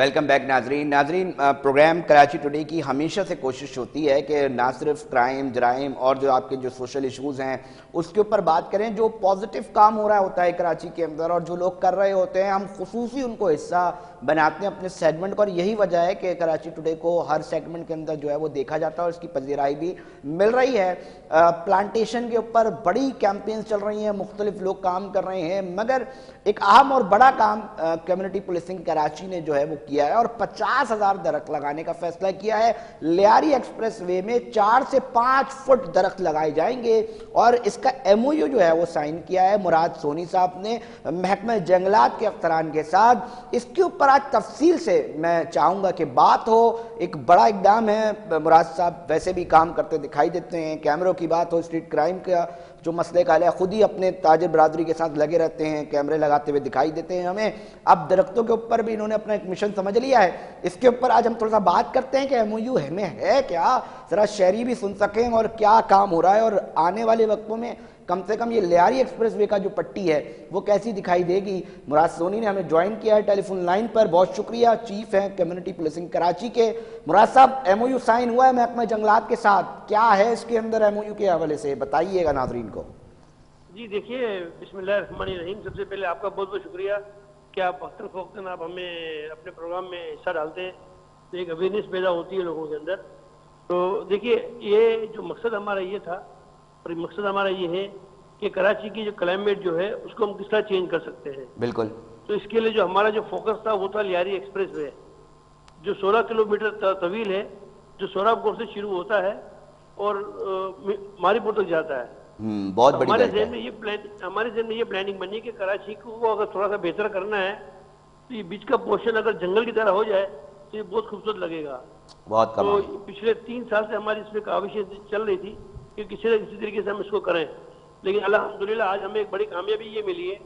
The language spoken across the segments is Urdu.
ویلکم بیک ناظرین پروگرام کراچی ٹوڈے کی ہمیشہ سے کوشش ہوتی ہے کہ نہ صرف کرائم جرائم اور جو آپ کے جو سوشل ایشوز ہیں اس کے اوپر بات کریں. جو پازیٹیو کام ہو رہا ہوتا ہے کراچی کے اندر اور جو لوگ کر رہے ہوتے ہیں ہم خصوصی ان کو حصہ بناتے ہیں اپنے سیگمنٹ کو, اور یہی وجہ ہے کہ کراچی ٹوڈے کو ہر سیگمنٹ کے اندر جو ہے وہ دیکھا جاتا ہے اور اس کی پذیرائی بھی مل رہی ہے. پلانٹیشن کے اوپر بڑی کیمپینز چل رہی ہیں, مختلف لوگ کام کر رہے ہیں, مگر ایک اہم اور بڑا کام کمیونٹی پولیسنگ کراچی نے جو ہے وہ کیا ہے اور 50,000 درخت لگانے کا فیصلہ کیا ہے. لیاری ایکسپریس وے میں 4 سے 5 فٹ درخت لگائے جائیں گے اور اس کا ایم او یو جو ہے وہ سائن کیا ہے مراد سونی صاحب نے محکمہ جنگلات کے افسران کے ساتھ. اس کے اوپر آج تفصیل سے میں چاہوں گا کہ بات ہو. ایک بڑا اقدام ہے, مراد صاحب ویسے بھی کام کرتے دکھائی دیتے ہیں, کیمروں کی بات ہو, اسٹریٹ کرائم کا جو مسئلے کا حل ہے, خود ہی اپنے تاجر برادری کے ساتھ لگے رہتے ہیں, کیمرے لگاتے ہوئے دکھائی دیتے ہیں ہمیں. اب درختوں کے اوپر بھی انہوں نے اپنا ایک مشن سمجھ لیا ہے. اس کے اوپر آج ہم تھوڑا سا بات کرتے ہیں کہ ایم او یو ہمیں ہے کیا, ذرا شہری بھی سن سکیں اور کیا کام ہو رہا ہے, اور آنے والے وقتوں میں کم سے کم یہ لیاری ایکسپریس وے کا جو پٹی ہے وہ کیسی دکھائی دے گی. مراد سونی نے ہمیں جوائن کیا ہے ٹیلی فون لائن پر, بہت شکریہ. چیف ہیں کمیونٹی پولیسنگ کراچی کے. مراد صاحب ایم او یو سائن ہوا ہے محکمہ جنگلات کے ساتھ, کیا ہے اس کے اندر ایم او یو کے حوالے سے بتائیے گا ناظرین کو. جی دیکھیے, بسم اللہ الرحمن الرحیم. سب سے پہلے آپ کا بہت بہت شکریہ کہ آپ وقتاً فوقتاً آپ ہمیں اپنے پروگرام میں حصہ ڈالتے ہیں, تو ایک اویئرنیس پیدا ہوتی ہے لوگوں کے اندر. تو دیکھیے, یہ جو مقصد ہمارا یہ تھا اور مقصد ہمارا یہ ہے کہ کراچی کی جو کلائمیٹ جو ہے اس کو ہم کس طرح چینج کر سکتے ہیں. بالکل. تو اس کے لیے جو ہمارا جو فوکس تھا وہ تھا لیاری ایکسپریس وے, جو 16 کلومیٹر طویل ہے, جو سوراب گوڑ سے شروع ہوتا ہے اور ماری پور تک جاتا ہے. بہت بڑی ہمارے بیلٹ ہے. ذہن میں یہ پلاننگ بنی کہ کراچی کو اگر تھوڑا سا بہتر کرنا ہے تو یہ بیچ کا پورشن اگر جنگل کی طرح ہو جائے تو یہ بہت خوبصورت لگے گا. بہت تو کمال. پچھلے 3 سال سے ہماری اس میں کاوشیں چل رہی تھی کہ کسی نہ کسی طریقے سے ہم اس کو کریں, لیکن الحمدللہ آج ہمیں ایک بڑی کامیابی یہ ملی ہے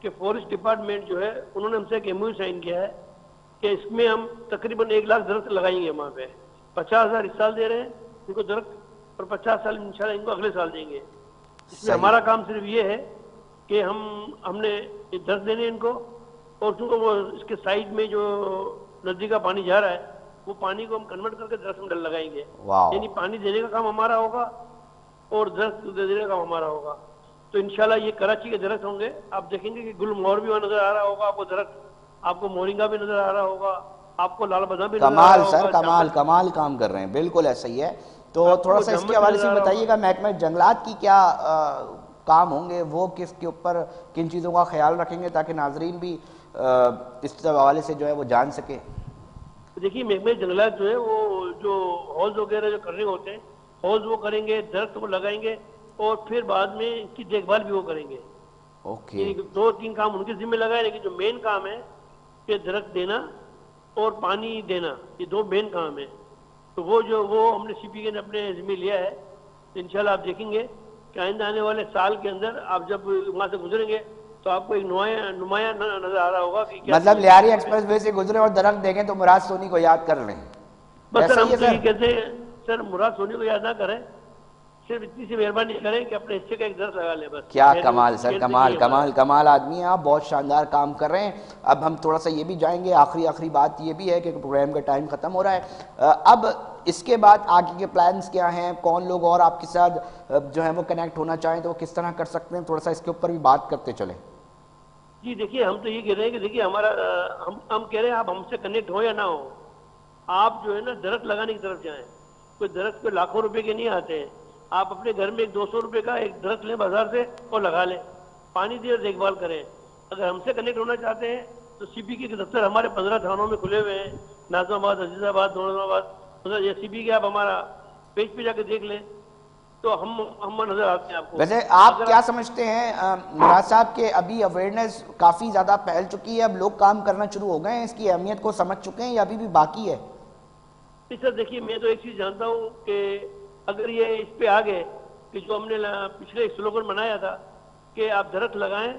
کہ فورسٹ ڈپارٹمنٹ جو ہے انہوں نے ہم سے ایک ایم او یو سائن کیا ہے کہ اس میں ہم تقریباً 1 لاکھ درخت لگائیں گے. وہاں پہ 50,000 اس سال دے رہے ہیں ان کو درخت, اور 50 سال انشاءاللہ ان کو اگلے سال دیں گے. اس میں ہمارا کام صرف یہ ہے کہ ہم نے درخت دینے ان کو, اور چونکہ وہ اس کے سائڈ میں جو ندی کا پانی جا رہا ہے وہ پانی کو ہم کنورٹ کر کے درخت میں لگائیں گے. یعنی پانی دینے کا کام ہمارا ہوگا اور درخت دینے کا کام ہمارا ہوگا. تو انشاءاللہ یہ کراچی کے درخت ہوں گے. آپ دیکھیں گے کہ گل مور بھی وہاں نظر آ رہا ہوگا آپ کو درخت, آپ کو مورنگا بھی نظر آ رہا ہوگا, آپ کو لال بدام بھی نظر آ رہا ہوگا. کمال کمال کام کر رہے ہیں, بالکل ایسا ہی ہے. تو تھوڑا سا اس کے حوالے سے بتائیے گا, محکمہ جنگلات کی کیا کام ہوں گے, وہ کس کے اوپر کن چیزوں کا خیال رکھیں گے تاکہ ناظرین بھی اس حوالے سے جو ہے وہ جان سکے. دیکھیے, محکمہ جنگلات جو ہے وہ جو ہاؤس وغیرہ جو کرنے ہوتے ہیں ہاؤس وہ کریں گے, درخت کو لگائیں گے, اور پھر بعد میں ان کی دیکھ بھال بھی وہ کریں گے. اوکے. 2-3 کام ان کے ذمہ لگائے, لیکن جو مین کام ہے کہ درخت دینا اور پانی دینا, یہ 2 مین کام ہیں. تو وہ ہم نے سی پی کے نے اپنے ذمہ لیا ہے. تو انشاءاللہ آپ دیکھیں گے کہ آئندہ آنے والے سال کے اندر آپ جب وہاں سے گزریں گے تو آپ کو ایک نمایاں نظر آ رہا ہوگا کہ کیا مطلب لیاری ایکسپریس وے سے گزرے اور درخت دیکھیں تو مراد سونی کو یاد کر رہے ہیں. بس سر, ہم تو یہ کہتے ہیں سر, مراد سونی کو یاد نہ کریں, صرف اتنی سی مہربانی کریں کہ اپنے حصے کا ایک درخت لگا لیں بس. کیا کمال سر, کمال آدمی ہیں آپ, بہت شاندار کام کر رہے ہیں. اب ہم تھوڑا سا یہ بھی جائیں گے, آخری بات یہ بھی ہے کہ پروگرام کا ٹائم ختم ہو رہا ہے. اب اس کے بعد آگے کے پلانز کیا ہیں, کون لوگ اور آپ کے ساتھ جو ہے وہ کنیکٹ ہونا چاہیں تو وہ کس طرح کر سکتے ہیں, تھوڑا سا اس کے اوپر بھی بات کرتے چلیں. جی دیکھیے, ہم تو یہ کہہ رہے ہیں کہ دیکھیے ہمارا ہم کہہ رہے ہیں آپ ہم سے کنیکٹ ہو یا نہ ہو, آپ جو ہے نا درخت لگانے کی طرف جائیں. کوئی درخت پہ لاکھوں روپے کے نہیں آتے ہیں. آپ اپنے گھر میں 200 روپے کا ایک درخت لیں بازار سے اور لگا لیں, پانی دے اور دیکھ بھال کریں. اگر ہم سے کنیکٹ ہونا چاہتے ہیں تو سی پی کے دفتر ہمارے 15 تھانوں میں کھلے ہوئے ہیں, ناظم آباد, عزیز آباد, دونوں آباد. یہ سی پی کے آپ ہمارا پیج پہ جا کے دیکھ لیں تو ہم نظر آتے ہیں آپ کو. ویسے آپ کیا سمجھتے ہیں مراد صاحب کہ ابھی اویئرنیس کافی زیادہ پھیل چکی ہے, اب لوگ کام کرنا شروع ہو گئے ہیں, اس کی اہمیت کو سمجھ چکے ہیں یا ابھی بھی باقی ہے؟ سر دیکھیے, میں تو ایک چیز جانتا ہوں کہ اگر یہ اس پہ آگے کہ جو ہم نے پچھلے ایک سلوگن بنایا تھا کہ آپ درخت لگائیں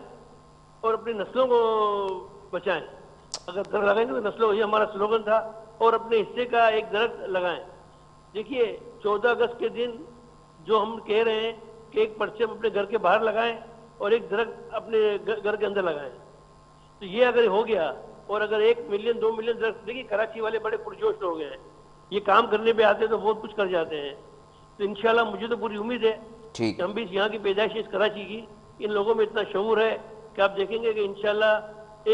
اور اپنی نسلوں کو بچائیں. اگر درخت لگائیں گے تو نسلوں, یہ ہمارا سلوگن تھا, اور اپنے حصے کا ایک درخت لگائیں. دیکھیے 14 اگست کے دن جو ہم کہہ رہے ہیں کہ ایک پرچم اپنے گھر کے باہر لگائیں اور ایک درخت اپنے گھر کے اندر لگائیں, تو یہ اگر ہو گیا اور اگر 1 ملین 2 ملین درخت، دیکھیے کراچی والے بڑے پرجوش لوگ ہیں، یہ کام کرنے پہ آتے ہیں تو بہت کچھ کر جاتے ہیں. تو انشاءاللہ مجھے تو پوری امید ہے ٹھیک. کہ ہم بھی یہاں کی پیدائش اس کراچی کی، ان لوگوں میں اتنا شعور ہے کہ آپ دیکھیں گے کہ انشاءاللہ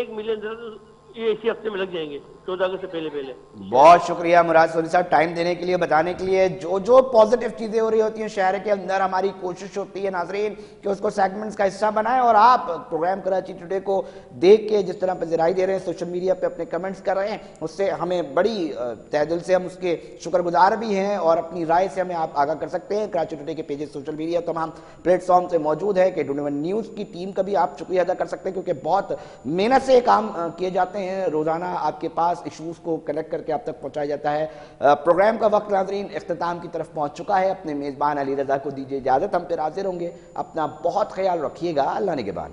1 ملین درخت یہ اسی ہفتے میں لگ جائیں گے 14 اگست سے پہلے. بہت شکریہ مراد سودی صاحب ٹائم دینے کے لیے، بتانے کے لیے. جو پازیٹیو چیزیں ہو رہی ہوتی ہیں شہر کے اندر، ہماری کوشش ہوتی ہے ناظرین کہ اس کو سیگمنٹس کا حصہ بنائیں، اور آپ پروگرام کراچی ٹوڈے کو دیکھ کے جس طرح پذیرائی دے رہے ہیں، سوشل میڈیا پہ اپنے کمنٹس کر رہے ہیں، اس سے ہمیں بڑی تہ دل سے ہم اس کے شکر گزار بھی ہیں، اور اپنی رائے سے ہمیں آپ آگاہ کر سکتے ہیں. کراچی ٹوڈے کے پیجز سوشل میڈیا تمام پلیٹ فارم سے موجود ہے. K21 نیوز کی ٹیم کا بھی آپ شکریہ ادا کر سکتے ہیں، کیونکہ بہت محنت سے کام کیے جاتے ہیں. روزانہ آپ کے پاس ایشوز کو کلیکٹ کر کے آپ تک پہنچایا جاتا ہے. پروگرام کا وقت ناظرین اختتام کی طرف پہنچ چکا ہے. اپنے میزبان علی رضا کو دیجیے اجازت، ہم پھر حاضر ہوں گے. اپنا بہت خیال رکھیے گا. اللہ نگہبان.